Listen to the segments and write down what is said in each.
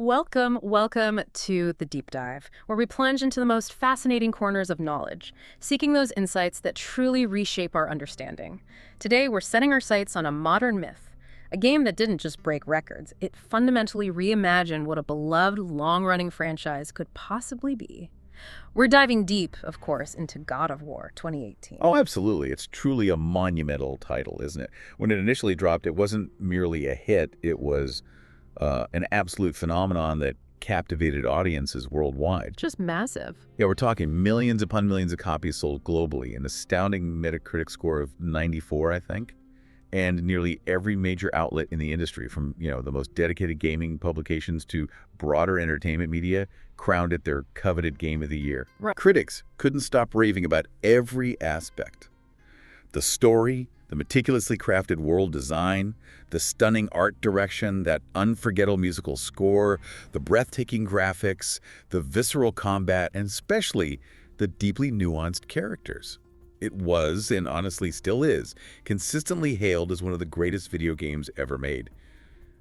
Welcome to The Deep Dive, where we plunge into the most fascinating corners of knowledge, seeking those insights that truly reshape our understanding. Today, we're setting our sights on a modern myth, a game that didn't just break records, it fundamentally reimagined what a beloved, long-running franchise could possibly be. We're diving deep, of course, into God of War 2018. Oh, absolutely. It's truly a monumental title, isn't it? When it initially dropped, it wasn't merely a hit. It was an absolute phenomenon that captivated audiences worldwide. Just massive. Yeah, we're talking millions upon millions of copies sold globally, an astounding Metacritic score of 94, I think, and nearly every major outlet in the industry, from the most dedicated gaming publications to broader entertainment media, crowned it their coveted game of the year. Right. Critics couldn't stop raving about every aspect. The story, the meticulously crafted world design, the stunning art direction, that unforgettable musical score, the breathtaking graphics, the visceral combat, and especially the deeply nuanced characters. It was, and honestly still is, consistently hailed as one of the greatest video games ever made.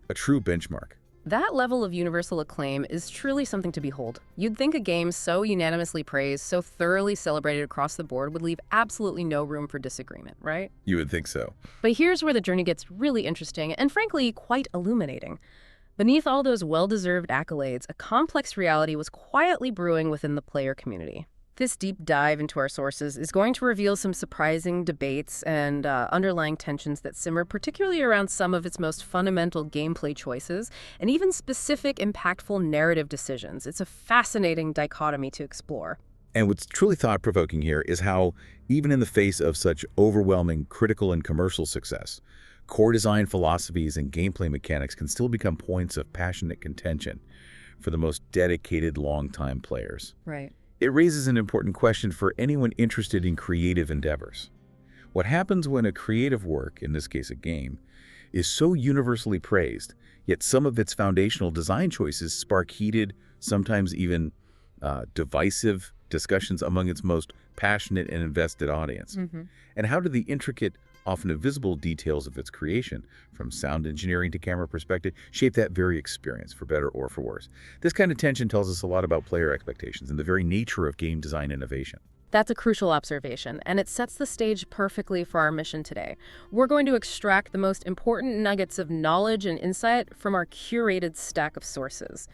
A true benchmark. That level of universal acclaim is truly something to behold. You'd think a game so unanimously praised, so thoroughly celebrated across the board would leave absolutely no room for disagreement, right? You would think so. But here's where the journey gets really interesting and frankly quite illuminating. Beneath all those well-deserved accolades, a complex reality was quietly brewing within the player community. This deep dive into our sources is going to reveal some surprising debates and underlying tensions that simmer, particularly around some of its most fundamental gameplay choices and even specific, impactful narrative decisions. It's a fascinating dichotomy to explore. And what's truly thought-provoking here is how, even in the face of such overwhelming critical and commercial success, core design philosophies and gameplay mechanics can still become points of passionate contention for the most dedicated longtime players. Right. It raises an important question for anyone interested in creative endeavors. What happens when a creative work, in this case a game, is so universally praised, yet some of its foundational design choices spark heated, sometimes even divisive discussions among its most passionate and invested audience? And how do the intricate, often invisible details of its creation, from sound engineering to camera perspective, shape that very experience, for better or for worse? This kind of tension tells us a lot about player expectations and the very nature of game design innovation. That's a crucial observation, and it sets the stage perfectly for our mission today. We're going to extract the most important nuggets of knowledge and insight from our curated stack of sources.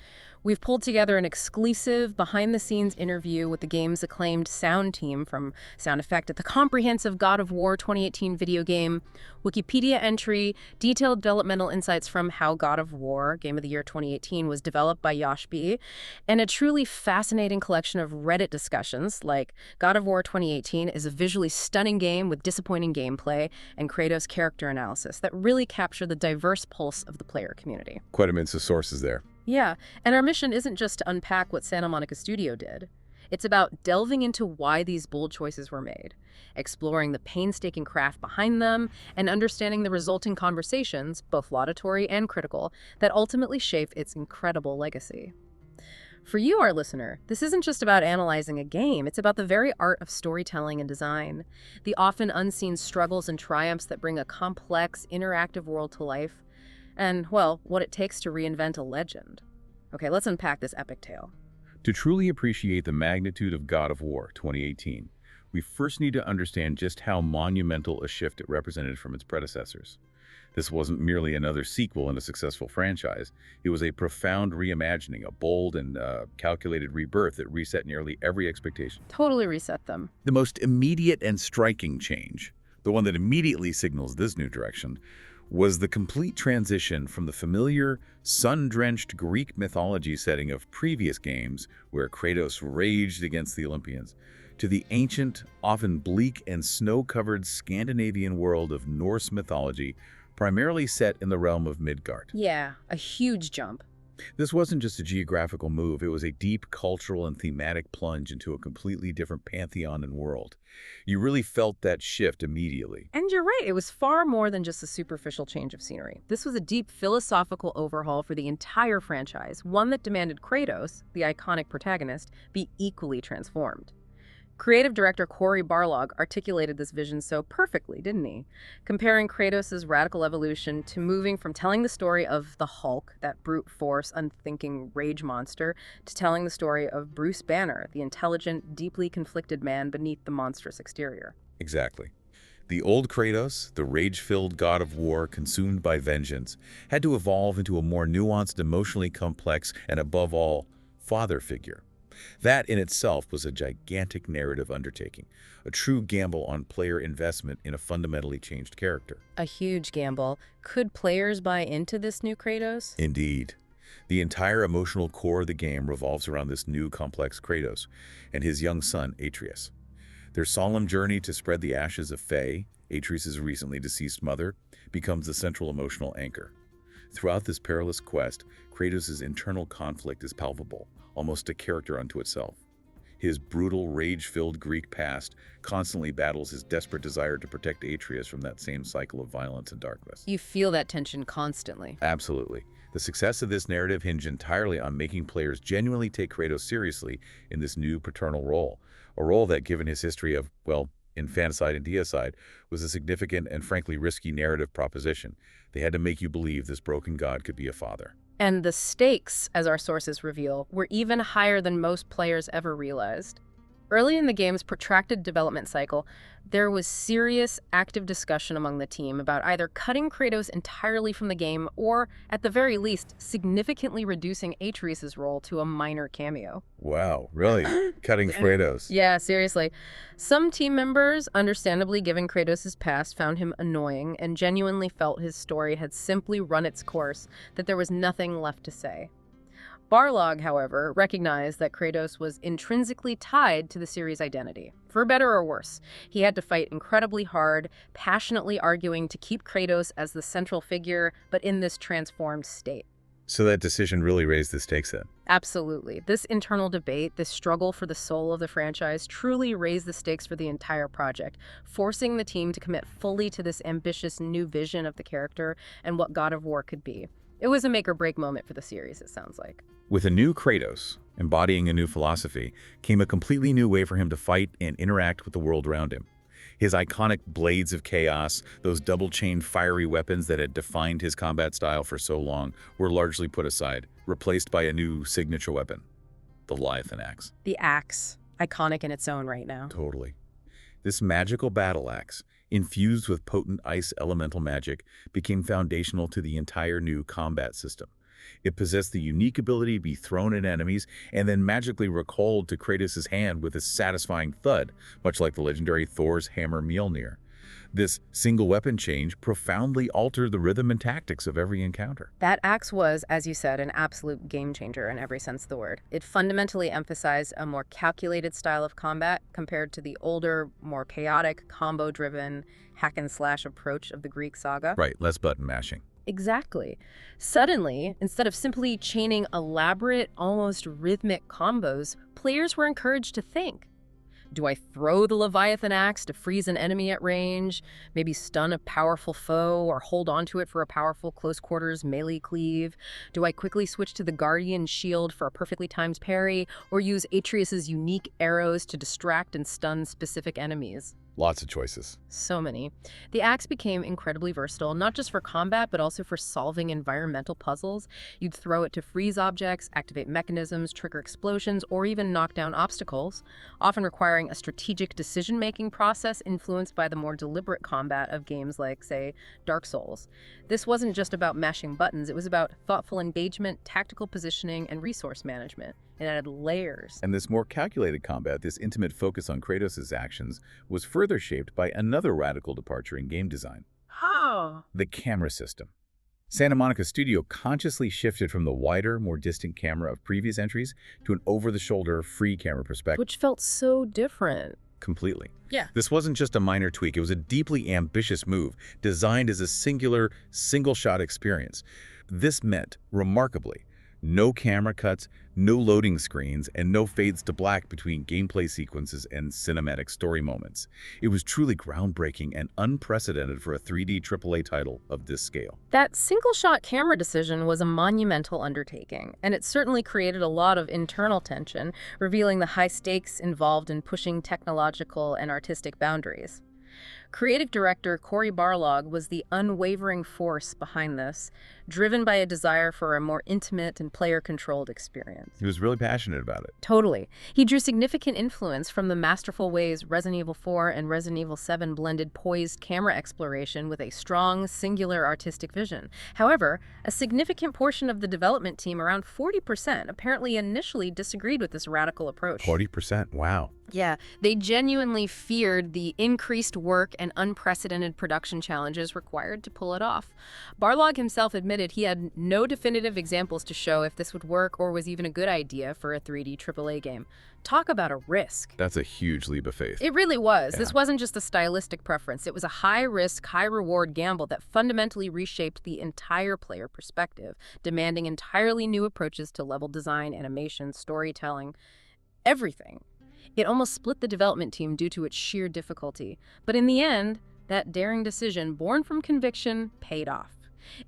We've pulled together an exclusive, behind-the-scenes interview with the game's acclaimed sound team, from sound effect at the comprehensive God of War 2018 video game, Wikipedia entry, detailed developmental insights from how God of War, Game of the Year 2018, was developed by Yosh B, and a truly fascinating collection of Reddit discussions, like God of War 2018 is a visually stunning game with disappointing gameplay and Kratos character analysis that really capture the diverse pulse of the player community. Quite immense sources there. Yeah, and our mission isn't just to unpack what Santa Monica Studio did. It's about delving into why these bold choices were made, exploring the painstaking craft behind them, and understanding the resulting conversations, both laudatory and critical, that ultimately shape its incredible legacy. For you, our listener, this isn't just about analyzing a game, it's about the very art of storytelling and design, the often unseen struggles and triumphs that bring a complex, interactive world to life, and, well, what it takes to reinvent a legend. Okay, let's unpack this epic tale. To truly appreciate the magnitude of God of War 2018, we first need to understand just how monumental a shift it represented from its predecessors. This wasn't merely another sequel in a successful franchise. It was a profound reimagining, a bold and calculated rebirth that reset nearly every expectation. Totally reset them. The most immediate and striking change, the one that immediately signals this new direction, was the complete transition from the familiar, sun-drenched Greek mythology setting of previous games, where Kratos raged against the Olympians, to the ancient, often bleak and snow-covered Scandinavian world of Norse mythology, primarily set in the realm of Midgard. Yeah, a huge jump. This wasn't just a geographical move, it was a deep cultural and thematic plunge into a completely different pantheon and world. You really felt that shift immediately. And you're right, it was far more than just a superficial change of scenery. This was a deep philosophical overhaul for the entire franchise, one that demanded Kratos, the iconic protagonist, be equally transformed. Creative director Cory Barlog articulated this vision so perfectly, didn't he? Comparing Kratos' radical evolution to moving from telling the story of the Hulk, that brute force, unthinking rage monster, to telling the story of Bruce Banner, the intelligent, deeply conflicted man beneath the monstrous exterior. Exactly. The old Kratos, the rage-filled god of war consumed by vengeance, had to evolve into a more nuanced, emotionally complex, and above all, father figure. That in itself was a gigantic narrative undertaking, a true gamble on player investment in a fundamentally changed character. A huge gamble. Could players buy into this new Kratos? Indeed. The entire emotional core of the game revolves around this new complex Kratos and his young son, Atreus. Their solemn journey to spread the ashes of Faye, Atreus' recently deceased mother, becomes the central emotional anchor. Throughout this perilous quest, Kratos' internal conflict is palpable, almost a character unto itself. His brutal, rage-filled Greek past constantly battles his desperate desire to protect Atreus from that same cycle of violence and darkness. You feel that tension constantly. Absolutely. The success of this narrative hinged entirely on making players genuinely take Kratos seriously in this new paternal role, a role that, given his history of, well, infanticide and deicide, was a significant and frankly risky narrative proposition. They had to make you believe this broken god could be a father. And the stakes, as our sources reveal, were even higher than most players ever realized. Early in the game's protracted development cycle, there was serious, active discussion among the team about either cutting Kratos entirely from the game or, at the very least, significantly reducing Atreus' role to a minor cameo. Wow, really? Cutting Kratos? Yeah, seriously. Some team members, understandably given Kratos' past, found him annoying and genuinely felt his story had simply run its course, that there was nothing left to say. Barlog, however, recognized that Kratos was intrinsically tied to the series' identity. For better or worse, he had to fight incredibly hard, passionately arguing to keep Kratos as the central figure, but in this transformed state. So that decision really raised the stakes then? Absolutely. This internal debate, this struggle for the soul of the franchise, truly raised the stakes for the entire project, forcing the team to commit fully to this ambitious new vision of the character and what God of War could be. It was a make-or-break moment for the series, it sounds like. With a new Kratos, embodying a new philosophy, came a completely new way for him to fight and interact with the world around him. His iconic blades of chaos, those double-chained fiery weapons that had defined his combat style for so long, were largely put aside, replaced by a new signature weapon, the Leviathan axe. The axe, iconic in its own right now. Totally. This magical battle axe, infused with potent ice elemental magic, became foundational to the entire new combat system. It possessed the unique ability to be thrown at enemies and then magically recalled to Kratos' hand with a satisfying thud, much like the legendary Thor's hammer Mjolnir. This single weapon change profoundly altered the rhythm and tactics of every encounter. That axe was, as you said, an absolute game changer in every sense of the word. It fundamentally emphasized a more calculated style of combat compared to the older, more chaotic, combo-driven, hack-and-slash approach of the Greek saga. Right, less button mashing. Exactly. Suddenly, instead of simply chaining elaborate, almost rhythmic combos, players were encouraged to think. Do I throw the Leviathan axe to freeze an enemy at range, maybe stun a powerful foe, or hold onto it for a powerful close-quarters melee cleave? Do I quickly switch to the Guardian Shield for a perfectly timed parry, or use Atreus' unique arrows to distract and stun specific enemies? Lots of choices. So many. The axe became incredibly versatile, not just for combat, but also for solving environmental puzzles. You'd throw it to freeze objects, activate mechanisms, trigger explosions, or even knock down obstacles, often requiring a strategic decision-making process influenced by the more deliberate combat of games like, say, Dark Souls. This wasn't just about mashing buttons, it was about thoughtful engagement, tactical positioning, and resource management. It added layers. And this more calculated combat, this intimate focus on Kratos' actions, was further shaped by another radical departure in game design. How? The camera system. Santa Monica Studio consciously shifted from the wider, more distant camera of previous entries to an over-the-shoulder, free camera perspective. Which felt so different. Completely. Yeah. This wasn't just a minor tweak, it was a deeply ambitious move, designed as a singular, single-shot experience. This meant, remarkably, No camera cuts, no loading screens, and no fades to black between gameplay sequences and cinematic story moments. It was truly groundbreaking and unprecedented for a 3D AAA title of this scale. That single-shot camera decision was a monumental undertaking, and it certainly created a lot of internal tension, revealing the high stakes involved in pushing technological and artistic boundaries. Creative director Cory Barlog was the unwavering force behind this, driven by a desire for a more intimate and player-controlled experience. He was really passionate about it. Totally. He drew significant influence from the masterful ways Resident Evil 4 and Resident Evil 7 blended poised camera exploration with a strong, singular artistic vision. However, a significant portion of the development team, around 40%, apparently initially disagreed with this radical approach. 40%, wow. Yeah, they genuinely feared the increased work and unprecedented production challenges required to pull it off. Barlog himself admitted he had no definitive examples to show if this would work or was even a good idea for a 3D AAA game. Talk about a risk. That's a huge leap of faith. It really was. Yeah. This wasn't just a stylistic preference. It was a high-risk, high-reward gamble that fundamentally reshaped the entire player perspective, demanding entirely new approaches to level design, animation, storytelling, everything. It almost split the development team due to its sheer difficulty. But in the end, that daring decision, born from conviction, paid off.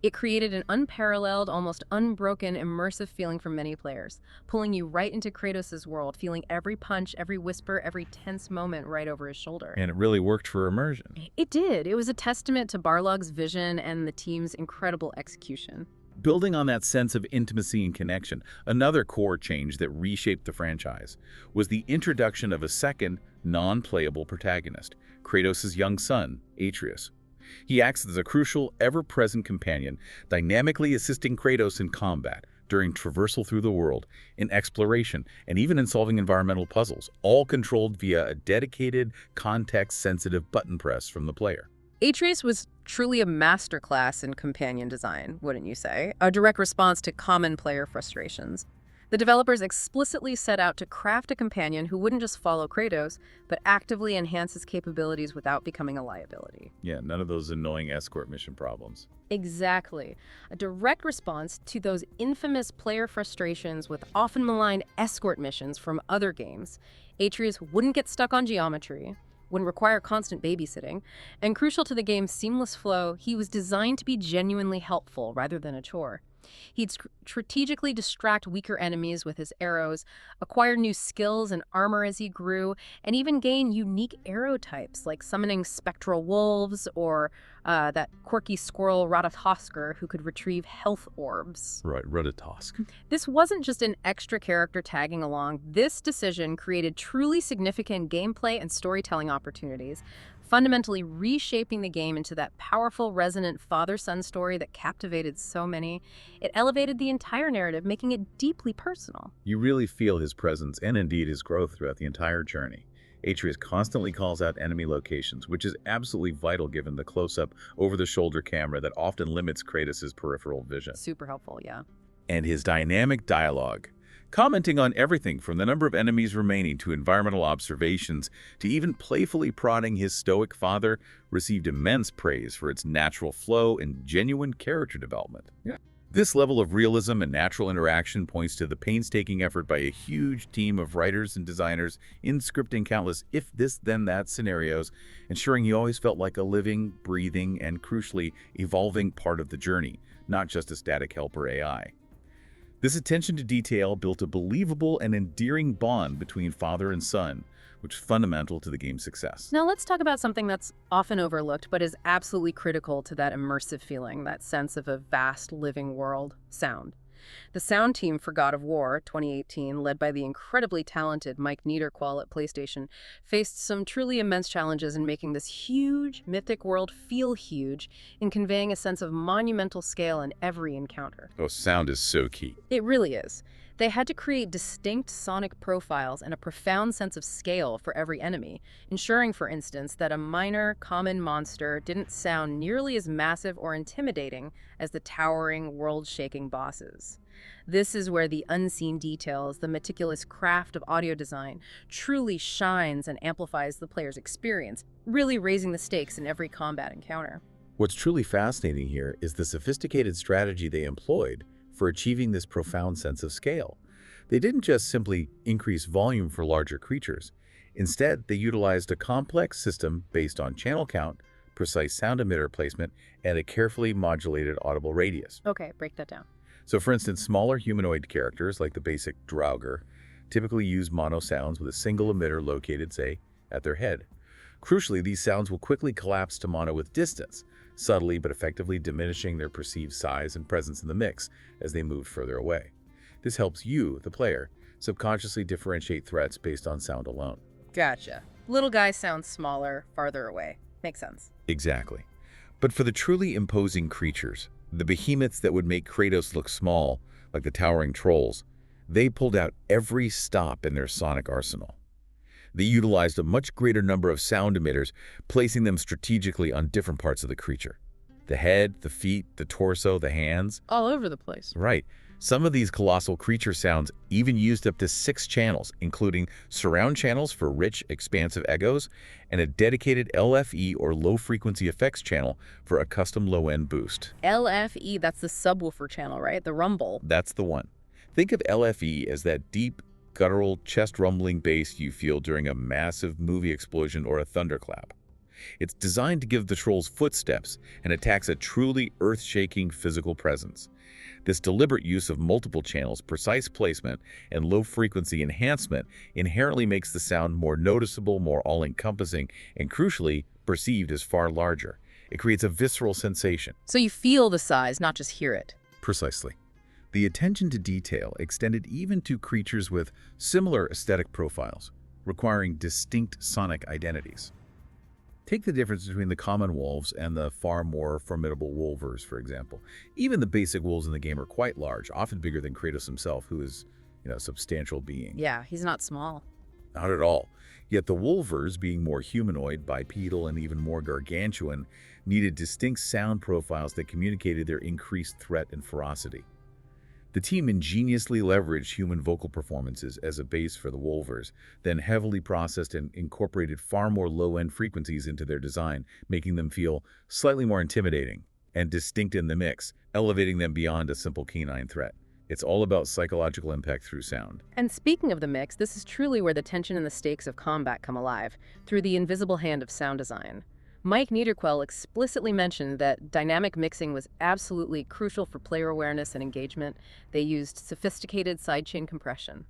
It created an unparalleled, almost unbroken, immersive feeling for many players, pulling you right into Kratos' world, feeling every punch, every whisper, every tense moment right over his shoulder. And it really worked for immersion. It did. It was a testament to Barlog's vision and the team's incredible execution. Building on that sense of intimacy and connection, another core change that reshaped the franchise was the introduction of a second, non-playable protagonist, Kratos' young son, Atreus. He acts as a crucial, ever-present companion, dynamically assisting Kratos in combat, during traversal through the world, in exploration, and even in solving environmental puzzles, all controlled via a dedicated, context-sensitive button press from the player. Atreus was truly a masterclass in companion design, wouldn't you say? A direct response to common player frustrations. The developers explicitly set out to craft a companion who wouldn't just follow Kratos, but actively enhance his capabilities without becoming a liability. Yeah, none of those annoying escort mission problems. Exactly. A direct response to those infamous player frustrations with often maligned escort missions from other games. Atreus wouldn't get stuck on geometry, wouldn't require constant babysitting, and crucial to the game's seamless flow, he was designed to be genuinely helpful rather than a chore. He'd strategically distract weaker enemies with his arrows, acquire new skills and armor as he grew, and even gain unique arrow types like summoning spectral wolves or that quirky squirrel Ratatosker who could retrieve health orbs. Right, Ratatosk. This wasn't just an extra character tagging along. This decision created truly significant gameplay and storytelling opportunities, fundamentally reshaping the game into that powerful, resonant father-son story that captivated so many. It elevated the entire narrative, making it deeply personal. You really feel his presence and indeed his growth throughout the entire journey. Atreus constantly calls out enemy locations, which is absolutely vital given the close-up, over-the-shoulder camera that often limits Kratos' peripheral vision. Super helpful, yeah. And his dynamic dialogue, commenting on everything from the number of enemies remaining to environmental observations to even playfully prodding his stoic father, received immense praise for its natural flow and genuine character development. Yeah. This level of realism and natural interaction points to the painstaking effort by a huge team of writers and designers in scripting countless if this then that scenarios, ensuring he always felt like a living, breathing, and crucially evolving part of the journey, not just a static helper AI. This attention to detail built a believable and endearing bond between father and son, which is fundamental to the game's success. Now let's talk about something that's often overlooked but is absolutely critical to that immersive feeling, that sense of a vast living world: sound. The sound team for God of War 2018, led by the incredibly talented Mike Niederqual at PlayStation, faced some truly immense challenges in making this huge, mythic world feel huge, in conveying a sense of monumental scale in every encounter. Oh, sound is so key. It really is. They had to create distinct sonic profiles and a profound sense of scale for every enemy, ensuring, for instance, that a minor, common monster didn't sound nearly as massive or intimidating as the towering, world-shaking bosses. This is where the unseen details, the meticulous craft of audio design, truly shines and amplifies the player's experience, really raising the stakes in every combat encounter. What's truly fascinating here is the sophisticated strategy they employed, for achieving this profound sense of scale. They didn't just simply increase volume for larger creatures. Instead, they utilized a complex system based on channel count, precise sound emitter placement, and a carefully modulated audible radius. Okay, break that down. So for instance, smaller humanoid characters like the basic Draugr typically use mono sounds with a single emitter located, say, at their head. Crucially, these sounds will quickly collapse to mono with distance, subtly but effectively diminishing their perceived size and presence in the mix as they move further away. This helps you, the player, subconsciously differentiate threats based on sound alone. Gotcha. Little guy sounds smaller, farther away. Makes sense. Exactly. But for the truly imposing creatures, the behemoths that would make Kratos look small, like the towering trolls, they pulled out every stop in their sonic arsenal. They utilized a much greater number of sound emitters, placing them strategically on different parts of the creature. The head, the feet, the torso, the hands. All over the place. Right. Some of these colossal creature sounds even used up to 6 channels, including surround channels for rich, expansive echoes, and a dedicated LFE or low-frequency effects channel for a custom low-end boost. LFE, that's the subwoofer channel, right? The rumble. That's the one. Think of LFE as that deep, guttural, chest-rumbling bass you feel during a massive movie explosion or a thunderclap. It's designed to give the trolls footsteps and attacks a truly earth-shaking physical presence. This deliberate use of multiple channels, precise placement, and low-frequency enhancement inherently makes the sound more noticeable, more all-encompassing, and crucially, perceived as far larger. It creates a visceral sensation. So you feel the size, not just hear it. Precisely. The attention to detail extended even to creatures with similar aesthetic profiles, requiring distinct sonic identities. Take the difference between the common wolves and the far more formidable wolvers, for example. Even the basic wolves in the game are quite large, often bigger than Kratos himself, who is, a substantial being. Yeah, he's not small. Not at all. Yet the wolvers, being more humanoid, bipedal, and even more gargantuan, needed distinct sound profiles that communicated their increased threat and ferocity. The team ingeniously leveraged human vocal performances as a base for the wolvers, then heavily processed and incorporated far more low-end frequencies into their design, making them feel slightly more intimidating and distinct in the mix, elevating them beyond a simple canine threat. It's all about psychological impact through sound. And speaking of the mix, this is truly where the tension and the stakes of combat come alive, through the invisible hand of sound design. Mike Niederquell explicitly mentioned that dynamic mixing was absolutely crucial for player awareness and engagement. They used sophisticated sidechain compression.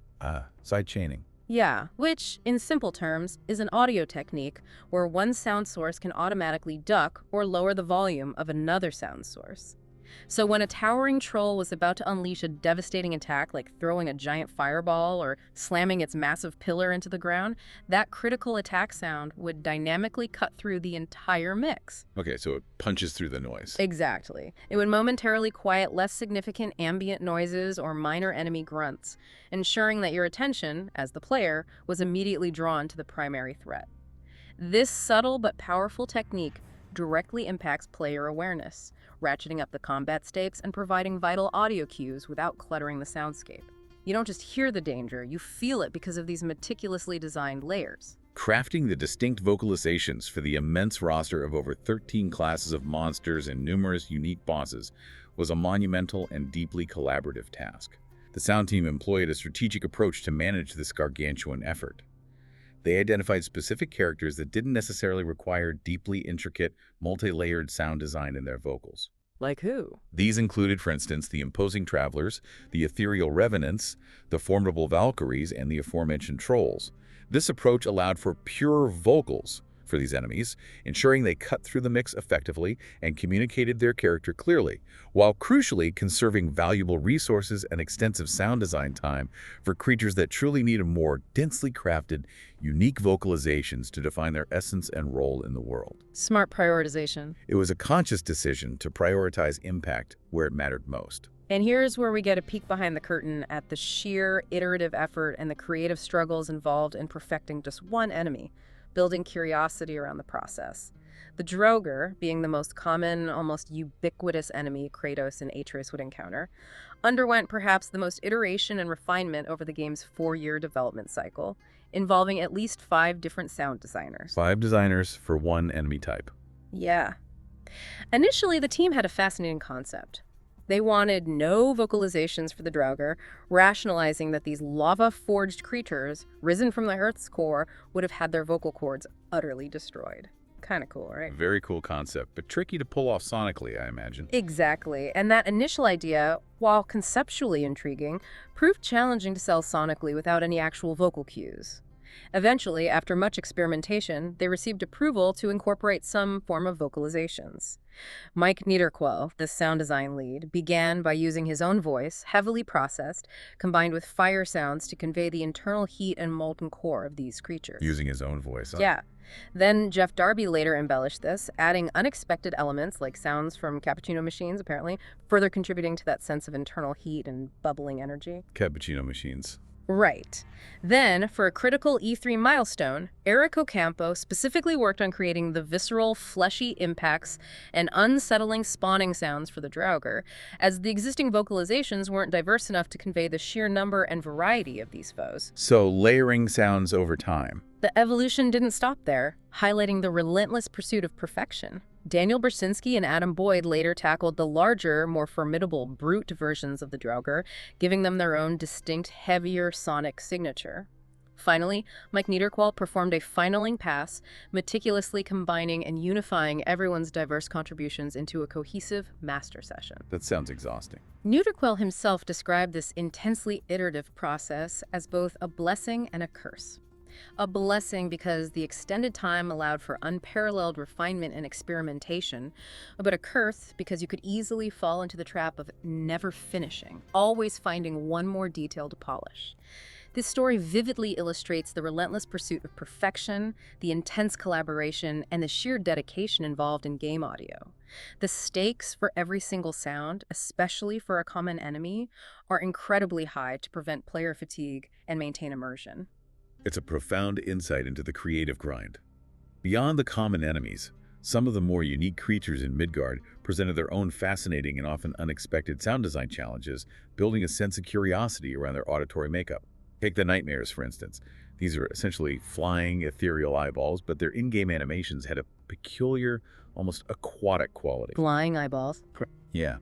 Sidechaining. Yeah, which, in simple terms, is an audio technique where one sound source can automatically duck or lower the volume of another sound source. So when a towering troll was about to unleash a devastating attack like throwing a giant fireball or slamming its massive pillar into the ground, that critical attack sound would dynamically cut through the entire mix. Okay, so it punches through the noise. Exactly. It would momentarily quiet less significant ambient noises or minor enemy grunts, ensuring that your attention, as the player, was immediately drawn to the primary threat. This subtle but powerful technique directly impacts player awareness, ratcheting up the combat stakes and providing vital audio cues without cluttering the soundscape. You don't just hear the danger, you feel it because of these meticulously designed layers. Crafting the distinct vocalizations for the immense roster of over 13 classes of monsters and numerous unique bosses was a monumental and deeply collaborative task. The sound team employed a strategic approach to manage this gargantuan effort. They identified specific characters that didn't necessarily require deeply intricate, multi-layered sound design in their vocals. Like who? These included, for instance, the imposing travelers, the ethereal revenants, the formidable Valkyries, and the aforementioned trolls. This approach allowed for pure vocals for these enemies, ensuring they cut through the mix effectively and communicated their character clearly, while crucially conserving valuable resources and extensive sound design time for creatures that truly needed more densely crafted, unique vocalizations to define their essence and role in the world. Smart prioritization. It was a conscious decision to prioritize impact where it mattered most. And here's where we get a peek behind the curtain at the sheer iterative effort and the creative struggles involved in perfecting just one enemy, building curiosity around the process. The Draugr, being the most common, almost ubiquitous enemy Kratos and Atreus would encounter, underwent perhaps the most iteration and refinement over the game's 4-year development cycle, involving at least 5 different sound designers. 5 designers for one enemy type. Yeah. Initially, the team had a fascinating concept. They wanted no vocalizations for the Draugr, rationalizing that these lava-forged creatures, risen from the Earth's core, would have had their vocal cords utterly destroyed. Kind of cool, right? Very cool concept, but tricky to pull off sonically, I imagine. Exactly. And that initial idea, while conceptually intriguing, proved challenging to sell sonically without any actual vocal cues. Eventually, after much experimentation, they received approval to incorporate some form of vocalizations. Mike Niederquell, the sound design lead, began by using his own voice, heavily processed, combined with fire sounds to convey the internal heat and molten core of these creatures. Using his own voice. Huh? Yeah. Then Jeff Darby later embellished this, adding unexpected elements like sounds from cappuccino machines, apparently, further contributing to that sense of internal heat and bubbling energy. Cappuccino machines. Right. Then, for a critical E3 milestone, Eric Ocampo specifically worked on creating the visceral, fleshy impacts and unsettling spawning sounds for the Draugr, as the existing vocalizations weren't diverse enough to convey the sheer number and variety of these foes. So layering sounds over time. The evolution didn't stop there, highlighting the relentless pursuit of perfection. Daniel Bersinski and Adam Boyd later tackled the larger, more formidable brute versions of the Draugr, giving them their own distinct, heavier sonic signature. Finally, Mike Niederquell performed a finaling pass, meticulously combining and unifying everyone's diverse contributions into a cohesive master session. That sounds exhausting. Niederquell himself described this intensely iterative process as both a blessing and a curse. A blessing because the extended time allowed for unparalleled refinement and experimentation, but a curse because you could easily fall into the trap of never finishing, always finding one more detail to polish. This story vividly illustrates the relentless pursuit of perfection, the intense collaboration, and the sheer dedication involved in game audio. The stakes for every single sound, especially for a common enemy, are incredibly high to prevent player fatigue and maintain immersion. It's a profound insight into the creative grind. Beyond the common enemies, some of the more unique creatures in Midgard presented their own fascinating and often unexpected sound design challenges, building a sense of curiosity around their auditory makeup. Take the nightmares, for instance. These are essentially flying, ethereal eyeballs, but their in-game animations had a peculiar, almost aquatic quality. Flying eyeballs? Yeah.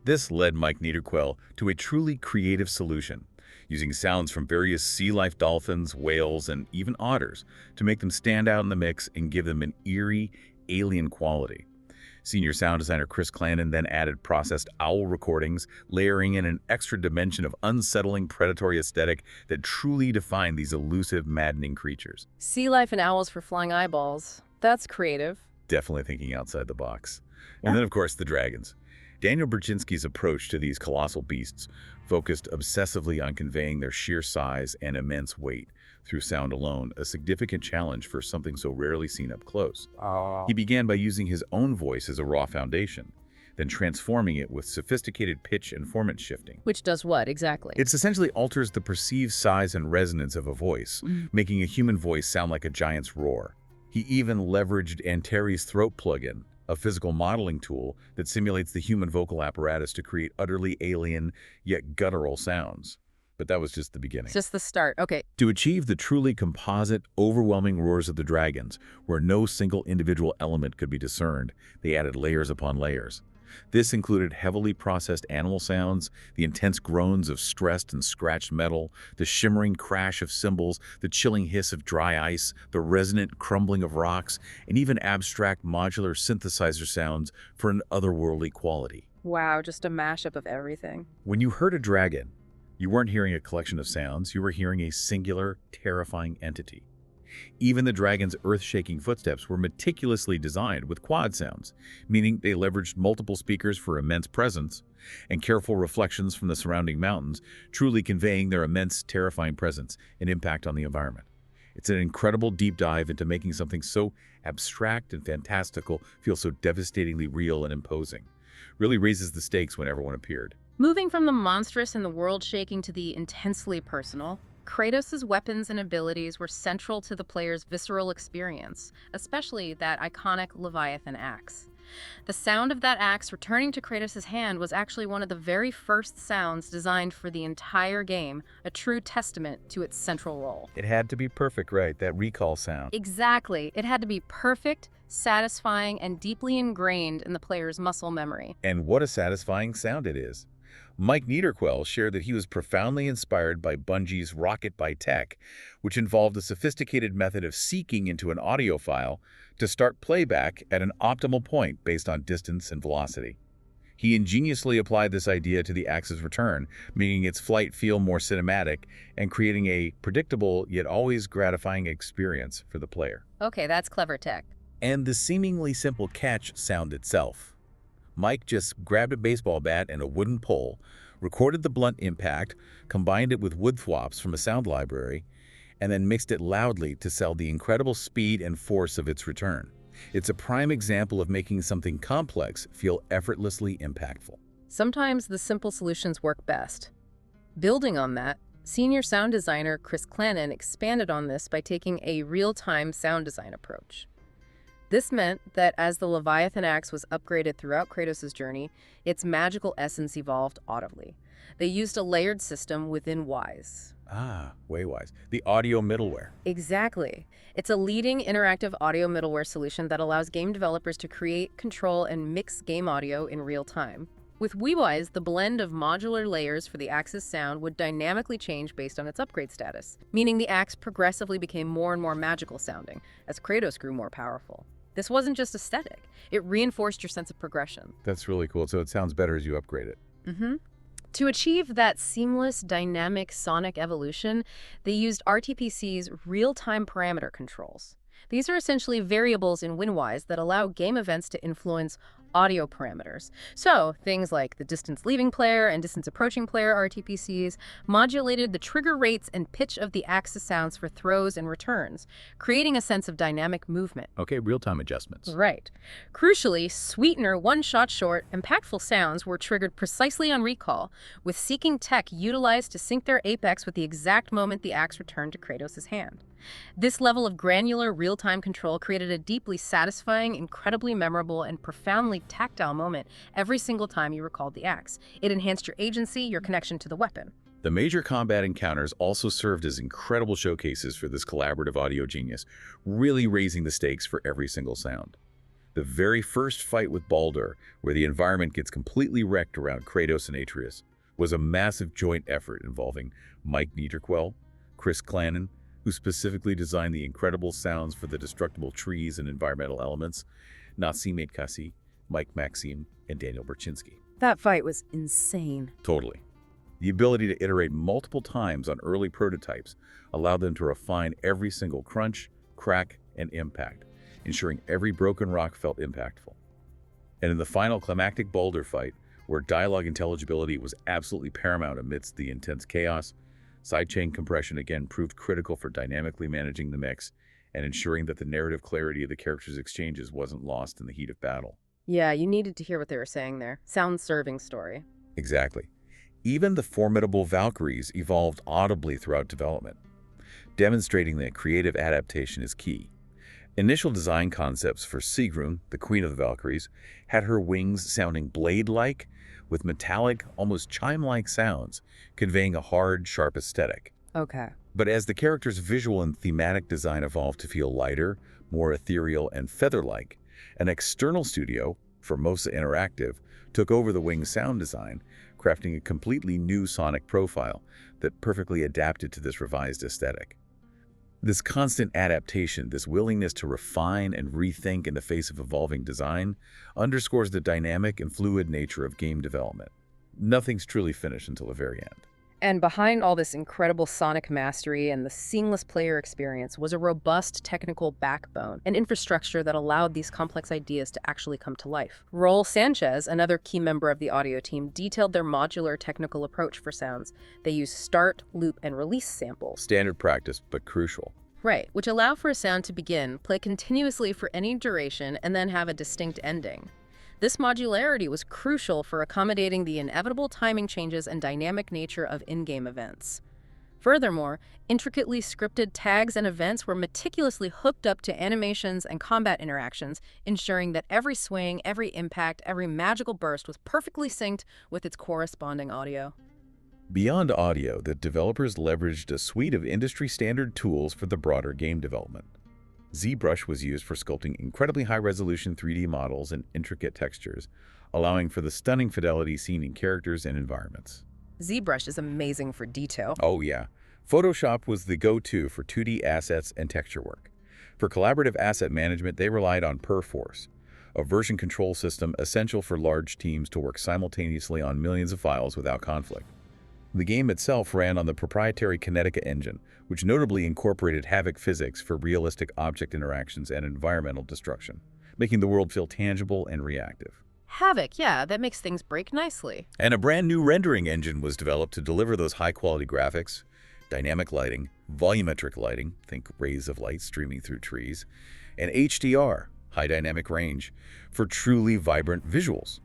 This led Mike Niederquell to a truly creative solution, using sounds from various sea life dolphins, whales, and even otters to make them stand out in the mix and give them an eerie, alien quality. Senior sound designer Chris Clandon then added processed owl recordings, layering in an extra dimension of unsettling predatory aesthetic that truly defined these elusive, maddening creatures. Sea life and owls for flying eyeballs. That's creative. Definitely thinking outside the box. And then, of course, the dragons. Daniel Berczynski's approach to these colossal beasts focused obsessively on conveying their sheer size and immense weight through sound alone, a significant challenge for something so rarely seen up close. He began by using his own voice as a raw foundation, then transforming it with sophisticated pitch and formant shifting. Which does what, exactly? It essentially alters the perceived size and resonance of a voice, making a human voice sound like a giant's roar. He even leveraged Antares Throat Plugin, a physical modeling tool that simulates the human vocal apparatus to create utterly alien, yet guttural sounds. But that was just the beginning. It's just the start. Okay. To achieve the truly composite, overwhelming roars of the dragons, where no single individual element could be discerned, they added layers upon layers. This included heavily processed animal sounds, the intense groans of stressed and scratched metal, the shimmering crash of cymbals, the chilling hiss of dry ice, the resonant crumbling of rocks, and even abstract modular synthesizer sounds for an otherworldly quality. Wow, just a mashup of everything. When you heard a dragon, you weren't hearing a collection of sounds, you were hearing a singular, terrifying entity. Even the dragon's earth-shaking footsteps were meticulously designed with quad sounds, meaning they leveraged multiple speakers for immense presence and careful reflections from the surrounding mountains, truly conveying their immense, terrifying presence and impact on the environment. It's an incredible deep dive into making something so abstract and fantastical feel so devastatingly real and imposing. Really raises the stakes when everyone appeared. Moving from the monstrous and the world-shaking to the intensely personal, Kratos' weapons and abilities were central to the player's visceral experience, especially that iconic Leviathan axe. The sound of that axe returning to Kratos' hand was actually one of the very first sounds designed for the entire game, a true testament to its central role. It had to be perfect, right? That recall sound. Exactly. It had to be perfect, satisfying, and deeply ingrained in the player's muscle memory. And what a satisfying sound it is. Mike Niederquell shared that he was profoundly inspired by Bungie's Rocket by Tech, which involved a sophisticated method of seeking into an audio file to start playback at an optimal point based on distance and velocity. He ingeniously applied this idea to the axe's return, making its flight feel more cinematic and creating a predictable yet always gratifying experience for the player. Okay, that's clever tech. And the seemingly simple catch sound itself. Mike just grabbed a baseball bat and a wooden pole, recorded the blunt impact, combined it with wood thwops from a sound library, and then mixed it loudly to sell the incredible speed and force of its return. It's a prime example of making something complex feel effortlessly impactful. Sometimes the simple solutions work best. Building on that, senior sound designer Chris Clannon expanded on this by taking a real-time sound design approach. This meant that as the Leviathan axe was upgraded throughout Kratos' journey, its magical essence evolved audibly. They used a layered system within Wise. Waywise, the audio middleware. Exactly. It's a leading interactive audio middleware solution that allows game developers to create, control, and mix game audio in real time. With WeWise, the blend of modular layers for the axe's sound would dynamically change based on its upgrade status, meaning the axe progressively became more and more magical sounding as Kratos grew more powerful. This wasn't just aesthetic. It reinforced your sense of progression. That's really cool. So it sounds better as you upgrade it. To achieve that seamless, dynamic sonic evolution, they used RTPC's real-time parameter controls. These are essentially variables in WinWise that allow game events to influence audio parameters. So things like the distance leaving player and distance approaching player RTPCs modulated the trigger rates and pitch of the axis sounds for throws and returns, creating a sense of dynamic movement. Okay, real-time adjustments. Right. Crucially, sweetener, one-shot short, impactful sounds were triggered precisely on recall, with seeking tech utilized to sync their apex with the exact moment the axe returned to Kratos' hand. This level of granular real-time control created a deeply satisfying, incredibly memorable, and profoundly tactile moment every single time you recalled the axe. It enhanced your agency, your connection to the weapon. The major combat encounters also served as incredible showcases for this collaborative audio genius, really raising the stakes for every single sound. The very first fight with Baldur, where the environment gets completely wrecked around Kratos and Atreus, was a massive joint effort involving Mike Niederquell, Chris Clannon, who specifically designed the incredible sounds for the destructible trees and environmental elements, Nassim Kassi, Mike Maxim, and Daniel Berchinski. That fight was insane. Totally. The ability to iterate multiple times on early prototypes allowed them to refine every single crunch, crack, and impact, ensuring every broken rock felt impactful. And in the final climactic Baldur fight, where dialogue intelligibility was absolutely paramount amidst the intense chaos, sidechain compression again proved critical for dynamically managing the mix and ensuring that the narrative clarity of the characters' exchanges wasn't lost in the heat of battle. Yeah, you needed to hear what they were saying there. Sound-serving story. Exactly. Even the formidable Valkyries evolved audibly throughout development, demonstrating that creative adaptation is key. Initial design concepts for Sigrun, the Queen of the Valkyries, had her wings sounding blade-like, with metallic, almost chime-like sounds, conveying a hard, sharp aesthetic. Okay. But as the character's visual and thematic design evolved to feel lighter, more ethereal, and feather-like, an external studio, Formosa Interactive, took over the wing's sound design, crafting a completely new sonic profile that perfectly adapted to this revised aesthetic. This constant adaptation, this willingness to refine and rethink in the face of evolving design, underscores the dynamic and fluid nature of game development. Nothing's truly finished until the very end. And behind all this incredible sonic mastery and the seamless player experience was a robust technical backbone, an infrastructure that allowed these complex ideas to actually come to life. Raul Sanchez, another key member of the audio team, detailed their modular technical approach for sounds. They use start, loop, and release samples. Standard practice, but crucial. Right, which allow for a sound to begin, play continuously for any duration, and then have a distinct ending. This modularity was crucial for accommodating the inevitable timing changes and dynamic nature of in-game events. Furthermore, intricately scripted tags and events were meticulously hooked up to animations and combat interactions, ensuring that every swing, every impact, every magical burst was perfectly synced with its corresponding audio. Beyond audio, the developers leveraged a suite of industry-standard tools for the broader game development. ZBrush was used for sculpting incredibly high-resolution 3D models and intricate textures, allowing for the stunning fidelity seen in characters and environments. ZBrush is amazing for detail. Oh yeah, Photoshop was the go-to for 2D assets and texture work. For collaborative asset management, they relied on Perforce, a version control system essential for large teams to work simultaneously on millions of files without conflict. The game itself ran on the proprietary Kinetica engine, which notably incorporated Havok physics for realistic object interactions and environmental destruction, making the world feel tangible and reactive. Havok, yeah, that makes things break nicely. And a brand new rendering engine was developed to deliver those high-quality graphics, dynamic lighting, volumetric lighting, think rays of light streaming through trees, and HDR, high dynamic range, for truly vibrant visuals.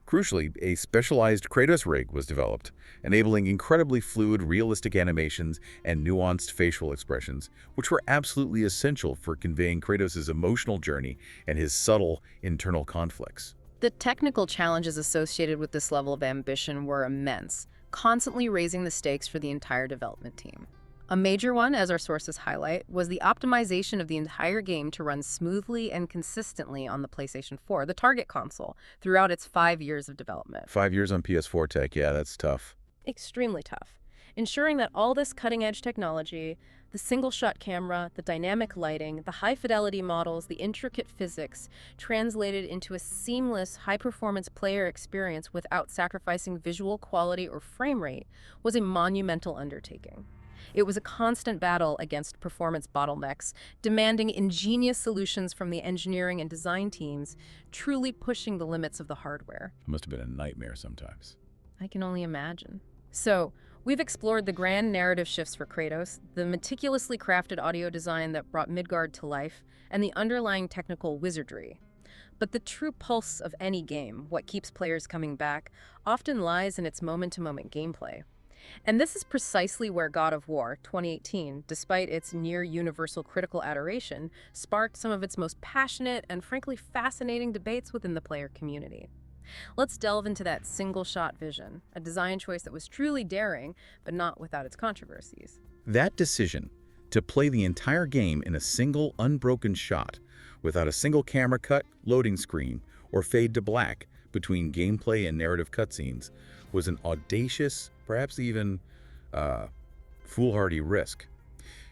Crucially, a specialized Kratos rig was developed, enabling incredibly fluid, realistic animations and nuanced facial expressions, which were absolutely essential for conveying Kratos' emotional journey and his subtle internal conflicts. The technical challenges associated with this level of ambition were immense, constantly raising the stakes for the entire development team. A major one, as our sources highlight, was the optimization of the entire game to run smoothly and consistently on the PlayStation 4, the target console, throughout its 5 years of development. 5 years on PS4 tech, yeah, that's tough. Extremely tough. Ensuring that all this cutting-edge technology, the single-shot camera, the dynamic lighting, the high-fidelity models, the intricate physics, translated into a seamless, high-performance player experience without sacrificing visual quality or frame rate was a monumental undertaking. It was a constant battle against performance bottlenecks, demanding ingenious solutions from the engineering and design teams, truly pushing the limits of the hardware. It must have been a nightmare sometimes. I can only imagine. So, we've explored the grand narrative shifts for Kratos, the meticulously crafted audio design that brought Midgard to life, and the underlying technical wizardry. But the true pulse of any game, what keeps players coming back, often lies in its moment-to-moment gameplay. And this is precisely where God of War 2018, despite its near-universal critical adoration, sparked some of its most passionate and frankly fascinating debates within the player community. Let's delve into that single-shot vision, a design choice that was truly daring, but not without its controversies. That decision, to play the entire game in a single, unbroken shot, without a single camera cut, loading screen, or fade to black between gameplay and narrative cutscenes, was an audacious, perhaps even foolhardy risk.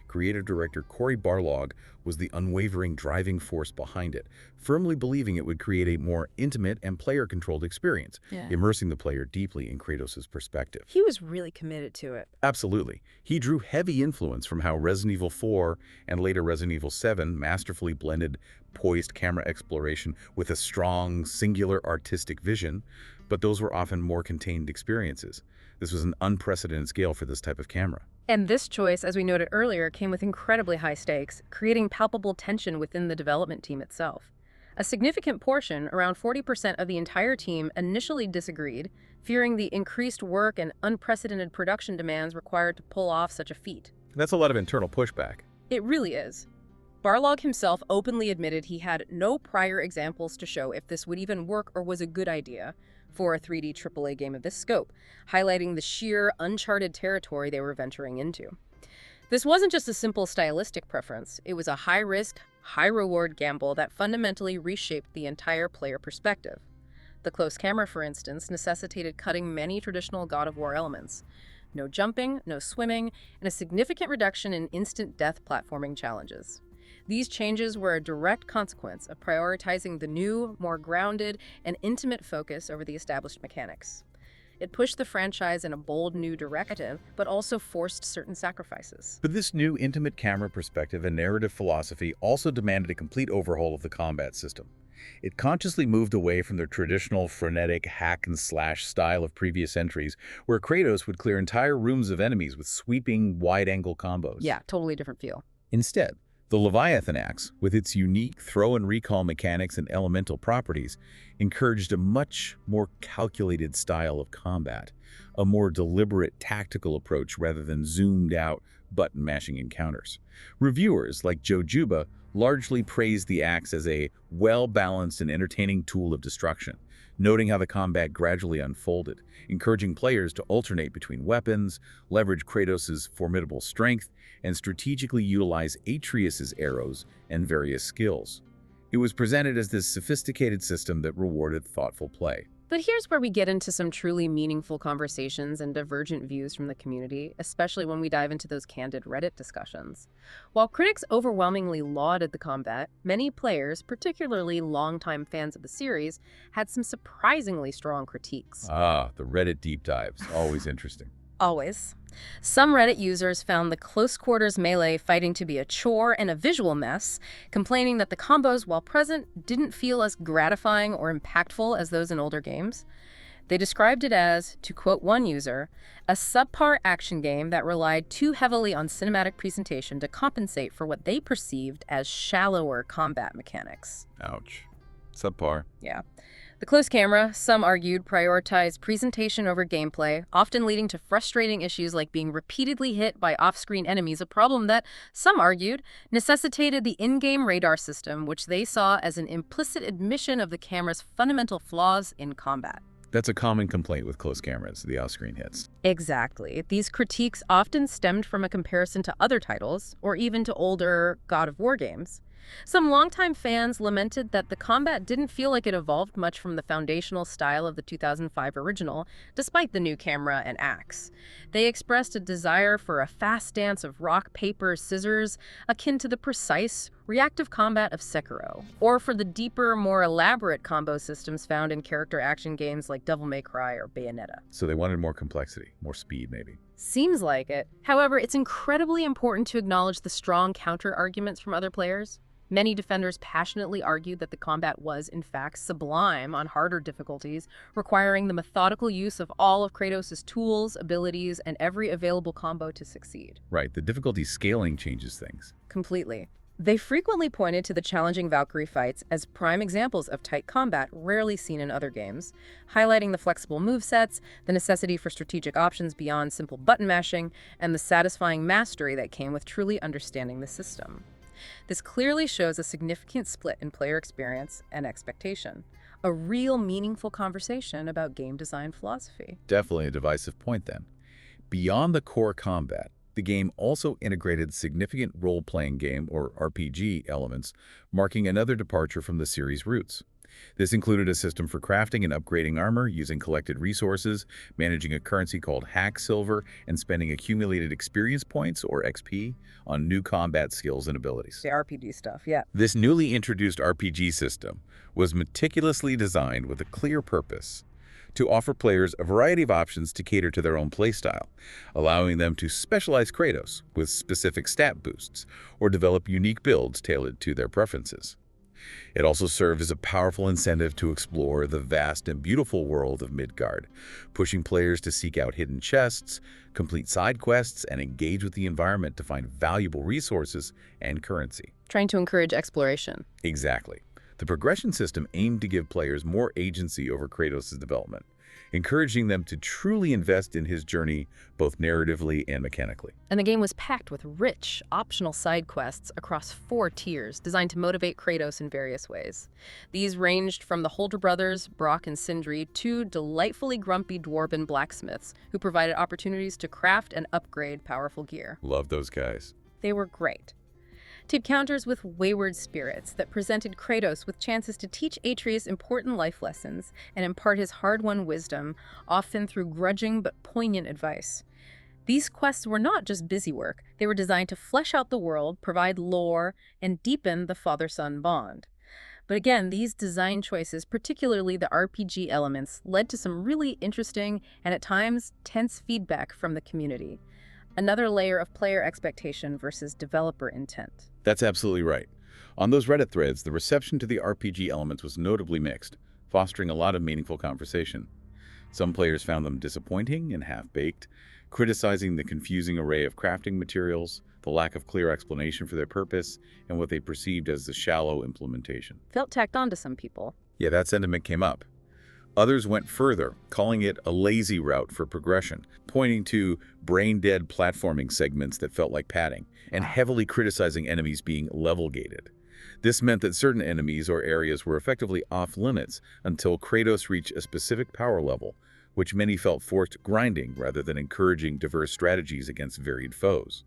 Creative director Cory Barlog was the unwavering driving force behind it, firmly believing it would create a more intimate and player-controlled experience, immersing the player deeply in Kratos' perspective. He was really committed to it. Absolutely. He drew heavy influence from how Resident Evil 4 and later Resident Evil 7 masterfully blended poised camera exploration with a strong, singular artistic vision, but those were often more contained experiences. This was an unprecedented scale for this type of camera. And this choice, as we noted earlier, came with incredibly high stakes, creating palpable tension within the development team itself. A significant portion, around 40% of the entire team, initially disagreed, fearing the increased work and unprecedented production demands required to pull off such a feat. That's a lot of internal pushback. It really is. Barlog himself openly admitted he had no prior examples to show if this would even work or was a good idea for a 3D AAA game of this scope, highlighting the sheer, uncharted territory they were venturing into. This wasn't just a simple stylistic preference, it was a high-risk, high-reward gamble that fundamentally reshaped the entire player perspective. The close camera, for instance, necessitated cutting many traditional God of War elements. No jumping, no swimming, and a significant reduction in instant death platforming challenges. These changes were a direct consequence of prioritizing the new, more grounded, and intimate focus over the established mechanics. It pushed the franchise in a bold new direction, but also forced certain sacrifices. But this new intimate camera perspective and narrative philosophy also demanded a complete overhaul of the combat system. It consciously moved away from the traditional frenetic hack-and-slash style of previous entries, where Kratos would clear entire rooms of enemies with sweeping, wide-angle combos. Yeah, totally different feel. Instead, the Leviathan axe, with its unique throw-and-recall mechanics and elemental properties, encouraged a much more calculated style of combat, a more deliberate tactical approach rather than zoomed-out, button-mashing encounters. Reviewers, like Joe Juba, largely praised the axe as a well-balanced and entertaining tool of destruction, noting how the combat gradually unfolded, encouraging players to alternate between weapons, leverage Kratos' formidable strength, and strategically utilize Atreus' arrows and various skills. It was presented as this sophisticated system that rewarded thoughtful play. But here's where we get into some truly meaningful conversations and divergent views from the community, especially when we dive into those candid Reddit discussions. While critics overwhelmingly lauded the combat, many players, particularly longtime fans of the series, had some surprisingly strong critiques. The Reddit deep dives, always interesting. Always. Some Reddit users found the close quarters melee fighting to be a chore and a visual mess, complaining that the combos, while present, didn't feel as gratifying or impactful as those in older games. They described it as, to quote one user, a subpar action game that relied too heavily on cinematic presentation to compensate for what they perceived as shallower combat mechanics. Ouch. Subpar. Yeah. The close camera, some argued, prioritized presentation over gameplay, often leading to frustrating issues like being repeatedly hit by off-screen enemies, a problem that, some argued, necessitated the in-game radar system, which they saw as an implicit admission of the camera's fundamental flaws in combat. That's a common complaint with close cameras, the off-screen hits. Exactly. These critiques often stemmed from a comparison to other titles, or even to older God of War games. Some longtime fans lamented that the combat didn't feel like it evolved much from the foundational style of the 2005 original, despite the new camera and axe. They expressed a desire for a fast dance of rock, paper, scissors, akin to the precise, reactive combat of Sekiro, or for the deeper, more elaborate combo systems found in character action games like Devil May Cry or Bayonetta. So they wanted more complexity, more speed maybe. Seems like it. However, it's incredibly important to acknowledge the strong counter-arguments from other players. Many defenders passionately argued that the combat was, in fact, sublime on harder difficulties, requiring the methodical use of all of Kratos' tools, abilities, and every available combo to succeed. Right, the difficulty scaling changes things. Completely. They frequently pointed to the challenging Valkyrie fights as prime examples of tight combat rarely seen in other games, highlighting the flexible movesets, the necessity for strategic options beyond simple button mashing, and the satisfying mastery that came with truly understanding the system. This clearly shows a significant split in player experience and expectation, a real meaningful conversation about game design philosophy. Definitely a divisive point then. Beyond the core combat, the game also integrated significant role-playing game, or RPG, elements, marking another departure from the series' roots. This included a system for crafting and upgrading armor using collected resources, managing a currency called hack silver, and spending accumulated experience points, or XP, on new combat skills and abilities. The RPG stuff, yeah. This newly introduced RPG system was meticulously designed with a clear purpose: to offer players a variety of options to cater to their own playstyle, allowing them to specialize Kratos with specific stat boosts or develop unique builds tailored to their preferences. It also served as a powerful incentive to explore the vast and beautiful world of Midgard, pushing players to seek out hidden chests, complete side quests, and engage with the environment to find valuable resources and currency. Trying to encourage exploration. Exactly. The progression system aimed to give players more agency over Kratos' development, encouraging them to truly invest in his journey both narratively and mechanically. And the game was packed with rich, optional side quests across 4 tiers designed to motivate Kratos in various ways. These ranged from the Holder brothers, Brock and Sindri, to delightfully grumpy dwarven blacksmiths who provided opportunities to craft and upgrade powerful gear. Love those guys. They were great. To encounters with wayward spirits that presented Kratos with chances to teach Atreus important life lessons and impart his hard-won wisdom, often through grudging but poignant advice. These quests were not just busy work. They were designed to flesh out the world, provide lore, and deepen the father-son bond. But again, these design choices, particularly the RPG elements, led to some really interesting and at times tense feedback from the community. Another layer of player expectation versus developer intent. That's absolutely right. On those Reddit threads, the reception to the RPG elements was notably mixed, fostering a lot of meaningful conversation. Some players found them disappointing and half-baked, criticizing the confusing array of crafting materials, the lack of clear explanation for their purpose, and what they perceived as the shallow implementation. Felt tacked on to some people. Yeah, that sentiment came up. Others went further, calling it a lazy route for progression, pointing to brain-dead platforming segments that felt like padding, and heavily criticizing enemies being level-gated. This meant that certain enemies or areas were effectively off-limits until Kratos reached a specific power level, which many felt forced grinding rather than encouraging diverse strategies against varied foes.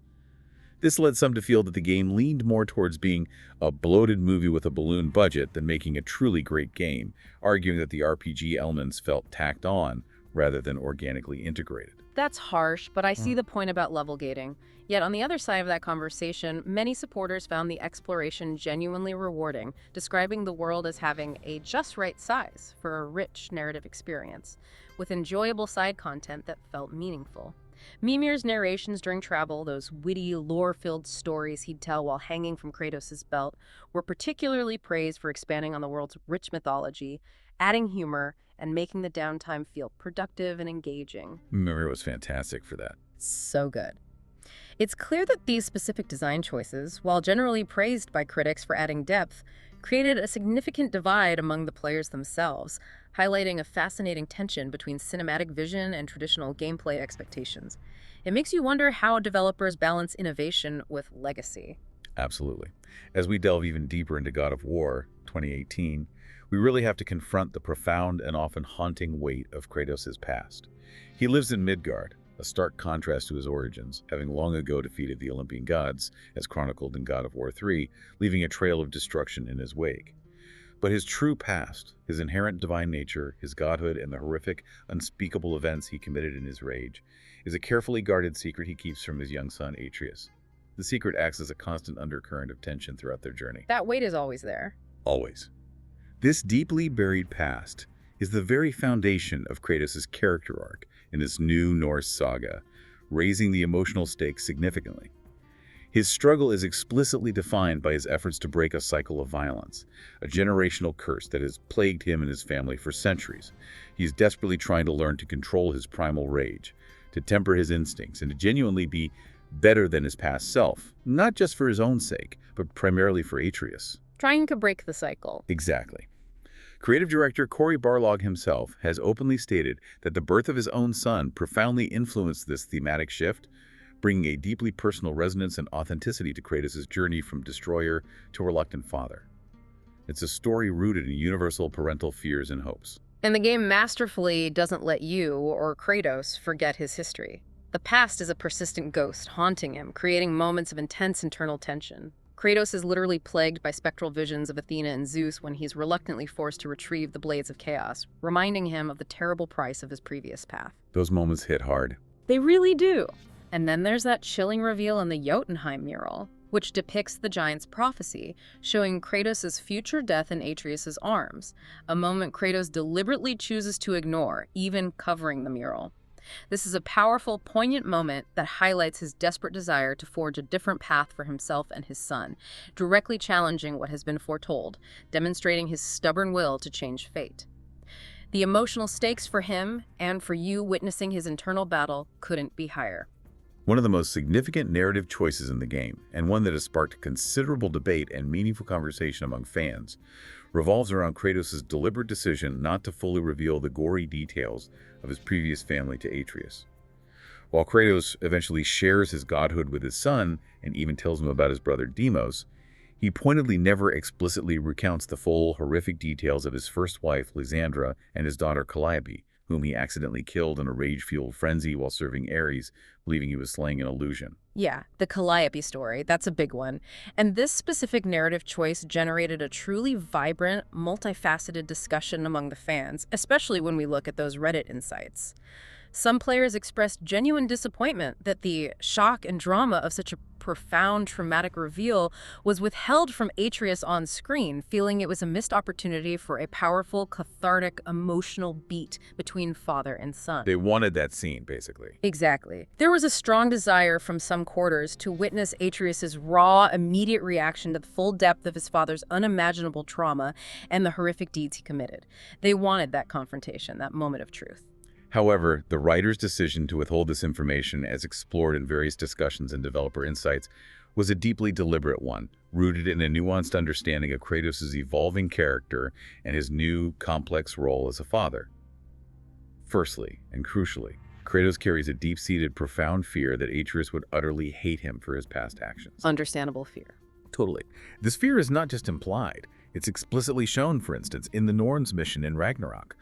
This led some to feel that the game leaned more towards being a bloated movie with a balloon budget than making a truly great game, arguing that the RPG elements felt tacked on rather than organically integrated. That's harsh, but I see the point about level gating. Yet on the other side of that conversation, many supporters found the exploration genuinely rewarding, describing the world as having a just right size for a rich narrative experience, with enjoyable side content that felt meaningful. Mimir's narrations during travel, those witty, lore-filled stories he'd tell while hanging from Kratos' belt, were particularly praised for expanding on the world's rich mythology, adding humor, and making the downtime feel productive and engaging. Mimir was fantastic for that. So good. It's clear that these specific design choices, while generally praised by critics for adding depth, created a significant divide among the players themselves, highlighting a fascinating tension between cinematic vision and traditional gameplay expectations. It makes you wonder how developers balance innovation with legacy. Absolutely. As we delve even deeper into God of War 2018, we really have to confront the profound and often haunting weight of Kratos' past. He lives in Midgard, a stark contrast to his origins, having long ago defeated the Olympian gods, as chronicled in God of War 3, leaving a trail of destruction in his wake. But his true past, his inherent divine nature, his godhood, and the horrific, unspeakable events he committed in his rage, is a carefully guarded secret he keeps from his young son, Atreus. The secret acts as a constant undercurrent of tension throughout their journey. That weight is always there. Always. This deeply buried past is the very foundation of Kratos' character arc in this new Norse saga, raising the emotional stakes significantly. His struggle is explicitly defined by his efforts to break a cycle of violence, a generational curse that has plagued him and his family for centuries. He is desperately trying to learn to control his primal rage, to temper his instincts, and to genuinely be better than his past self, not just for his own sake, but primarily for Atreus. Trying to break the cycle. Exactly. Creative director Cory Barlog himself has openly stated that the birth of his own son profoundly influenced this thematic shift, bringing a deeply personal resonance and authenticity to Kratos' journey from destroyer to reluctant father. It's a story rooted in universal parental fears and hopes. And the game masterfully doesn't let you, or Kratos, forget his history. The past is a persistent ghost haunting him, creating moments of intense internal tension. Kratos is literally plagued by spectral visions of Athena and Zeus when he's reluctantly forced to retrieve the Blades of Chaos, reminding him of the terrible price of his previous path. Those moments hit hard. They really do. And then there's that chilling reveal in the Jotunheim mural, which depicts the giant's prophecy, showing Kratos' future death in Atreus' arms, a moment Kratos deliberately chooses to ignore, even covering the mural. This is a powerful, poignant moment that highlights his desperate desire to forge a different path for himself and his son, directly challenging what has been foretold, demonstrating his stubborn will to change fate. The emotional stakes for him, and for you witnessing his internal battle, couldn't be higher. One of the most significant narrative choices in the game, and one that has sparked considerable debate and meaningful conversation among fans, revolves around Kratos' deliberate decision not to fully reveal the gory details of his previous family to Atreus. While Kratos eventually shares his godhood with his son and even tells him about his brother Deimos, he pointedly never explicitly recounts the full, horrific details of his first wife, Lysandra, and his daughter Calliope, whom he accidentally killed in a rage-fueled frenzy while serving Ares, believing he was slaying an illusion. Yeah, the Calliope story, that's a big one. And this specific narrative choice generated a truly vibrant, multifaceted discussion among the fans, especially when we look at those Reddit insights. Some players expressed genuine disappointment that the shock and drama of such a profound, traumatic reveal was withheld from Atreus on screen, feeling it was a missed opportunity for a powerful, cathartic, emotional beat between father and son. They wanted that scene, basically. Exactly. There was a strong desire from some quarters to witness Atreus' raw, immediate reaction to the full depth of his father's unimaginable trauma and the horrific deeds he committed. They wanted that confrontation, that moment of truth. However, the writer's decision to withhold this information, as explored in various discussions and developer insights, was a deeply deliberate one, rooted in a nuanced understanding of Kratos' evolving character and his new, complex role as a father. Firstly, and crucially, Kratos carries a deep-seated, profound fear that Atreus would utterly hate him for his past actions. Understandable fear. Totally. This fear is not just implied. It's explicitly shown, for instance, in the Norns mission in Ragnarok,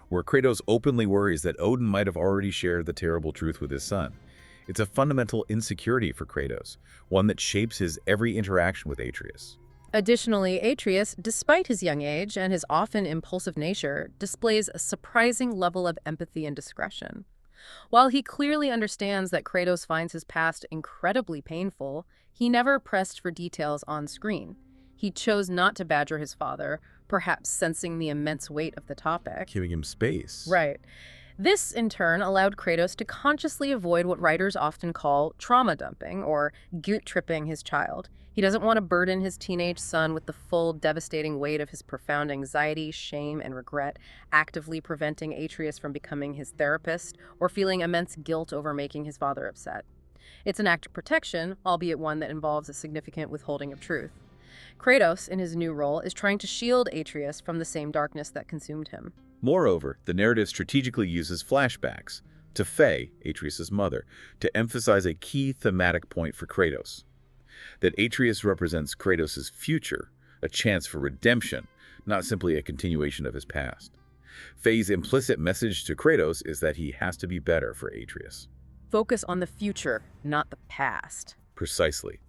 where Kratos openly worries that Odin might have already shared the terrible truth with his son. It's a fundamental insecurity for Kratos, one that shapes his every interaction with Atreus. Additionally, Atreus, despite his young age and his often impulsive nature, displays a surprising level of empathy and discretion. While he clearly understands that Kratos finds his past incredibly painful, he never pressed for details on screen. He chose not to badger his father, perhaps sensing the immense weight of the topic. Giving him space. Right. This, in turn, allowed Kratos to consciously avoid what writers often call trauma dumping or guilt-tripping his child. He doesn't want to burden his teenage son with the full, devastating weight of his profound anxiety, shame, and regret, actively preventing Atreus from becoming his therapist or feeling immense guilt over making his father upset. It's an act of protection, albeit one that involves a significant withholding of truth. Kratos, in his new role, is trying to shield Atreus from the same darkness that consumed him. Moreover, the narrative strategically uses flashbacks to Faye, Atreus' mother, to emphasize a key thematic point for Kratos. That Atreus represents Kratos' future, a chance for redemption, not simply a continuation of his past. Faye's implicit message to Kratos is that he has to be better for Atreus. Focus on the future, not the past. Precisely.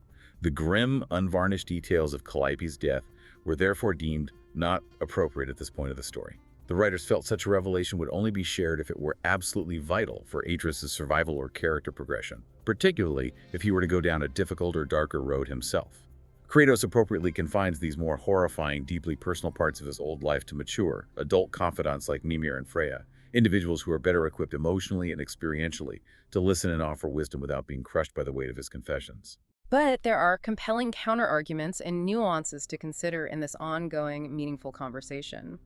The grim, unvarnished details of Calliope's death were therefore deemed not appropriate at this point of the story. The writers felt such a revelation would only be shared if it were absolutely vital for Atreus' survival or character progression, particularly if he were to go down a difficult or darker road himself. Kratos appropriately confines these more horrifying, deeply personal parts of his old life to mature, adult confidants like Mimir and Freya, individuals who are better equipped emotionally and experientially to listen and offer wisdom without being crushed by the weight of his confessions. But there are compelling counterarguments and nuances to consider in this ongoing, meaningful conversation.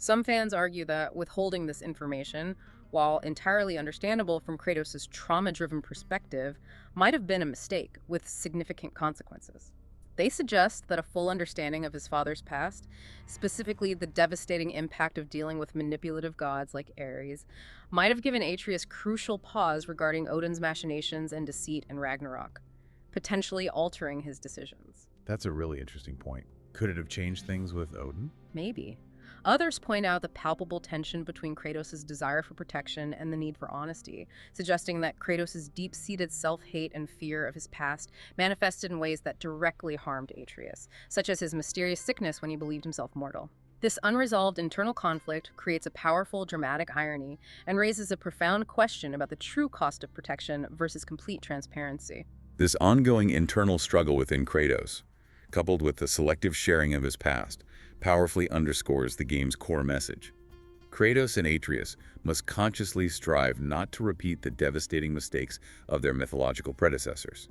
Some fans argue that withholding this information, while entirely understandable from Kratos' trauma-driven perspective, might have been a mistake with significant consequences. They suggest that a full understanding of his father's past, specifically the devastating impact of dealing with manipulative gods like Ares, might have given Atreus crucial pause regarding Odin's machinations and deceit in Ragnarok, potentially altering his decisions. That's a really interesting point. Could it have changed things with Odin? Maybe. Others point out the palpable tension between Kratos' desire for protection and the need for honesty, suggesting that Kratos' deep-seated self-hate and fear of his past manifested in ways that directly harmed Atreus, such as his mysterious sickness when he believed himself mortal. This unresolved internal conflict creates a powerful, dramatic irony and raises a profound question about the true cost of protection versus complete transparency. This ongoing internal struggle within Kratos, coupled with the selective sharing of his past, powerfully underscores the game's core message. Kratos and Atreus must consciously strive not to repeat the devastating mistakes of their mythological predecessors.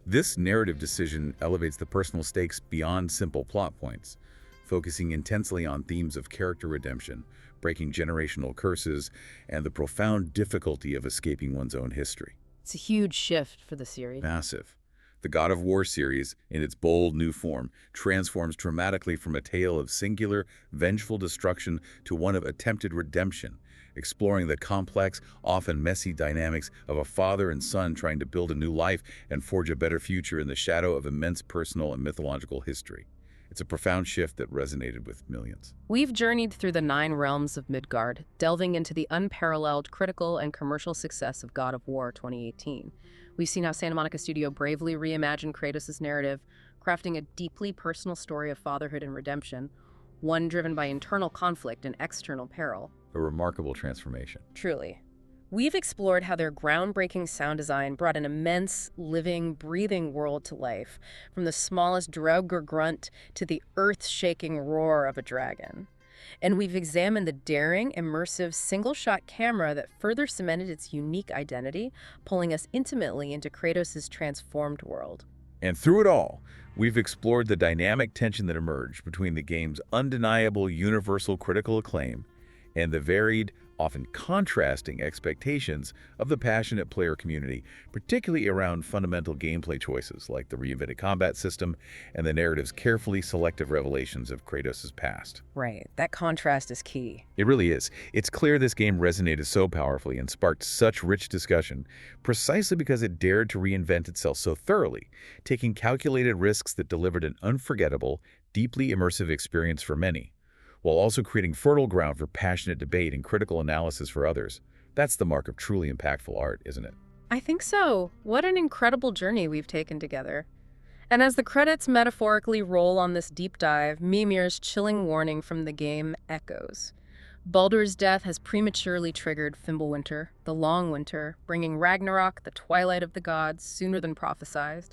This narrative decision elevates the personal stakes beyond simple plot points, focusing intensely on themes of character redemption, breaking generational curses, and the profound difficulty of escaping one's own history. It's a huge shift for the series. Massive. The God of War series, in its bold new form, transforms dramatically from a tale of singular, vengeful destruction to one of attempted redemption, exploring the complex, often messy dynamics of a father and son trying to build a new life and forge a better future in the shadow of immense personal and mythological history. It's a profound shift that resonated with millions. We've journeyed through the 9 realms of Midgard, delving into the unparalleled critical and commercial success of God of War 2018. We've seen how Santa Monica Studio bravely reimagined Kratos' narrative, crafting a deeply personal story of fatherhood and redemption, one driven by internal conflict and external peril. A remarkable transformation. Truly. We've explored how their groundbreaking sound design brought an immense, living, breathing world to life, from the smallest Draugr grunt to the earth-shaking roar of a dragon. And we've examined the daring, immersive, single-shot camera that further cemented its unique identity, pulling us intimately into Kratos' transformed world. And through it all, we've explored the dynamic tension that emerged between the game's undeniable universal critical acclaim and the varied, often contrasting expectations of the passionate player community, particularly around fundamental gameplay choices like the reinvented combat system and the narrative's carefully selective revelations of Kratos' past. Right, that contrast is key. It really is. It's clear this game resonated so powerfully and sparked such rich discussion precisely because it dared to reinvent itself so thoroughly, taking calculated risks that delivered an unforgettable, deeply immersive experience for many, while also creating fertile ground for passionate debate and critical analysis for others. That's the mark of truly impactful art, isn't it? I think so. What an incredible journey we've taken together. And as the credits metaphorically roll on this deep dive, Mimir's chilling warning from the game echoes. Baldur's death has prematurely triggered Fimbulwinter, the long winter, bringing Ragnarok, the twilight of the gods, sooner than prophesized.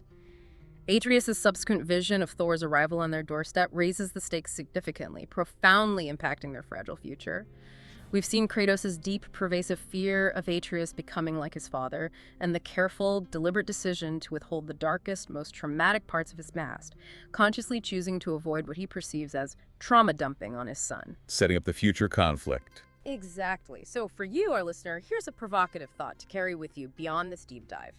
Atreus' subsequent vision of Thor's arrival on their doorstep raises the stakes significantly, profoundly impacting their fragile future. We've seen Kratos' deep, pervasive fear of Atreus becoming like his father, and the careful, deliberate decision to withhold the darkest, most traumatic parts of his past, consciously choosing to avoid what he perceives as trauma dumping on his son. Setting up the future conflict. Exactly. So for you, our listener, here's a provocative thought to carry with you beyond this deep dive.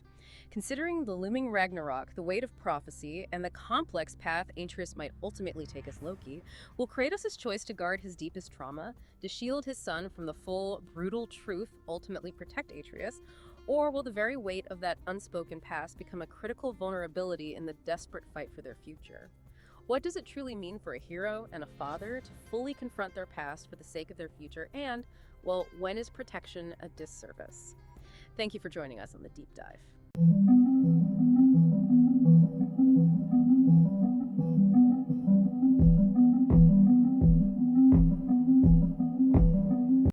Considering the looming Ragnarok, the weight of prophecy, and the complex path Atreus might ultimately take as Loki, will Kratos' choice to guard his deepest trauma, to shield his son from the full, brutal truth ultimately protect Atreus, or will the very weight of that unspoken past become a critical vulnerability in the desperate fight for their future? What does it truly mean for a hero and a father to fully confront their past for the sake of their future, and, well, when is protection a disservice? Thank you for joining us on the Deep Dive.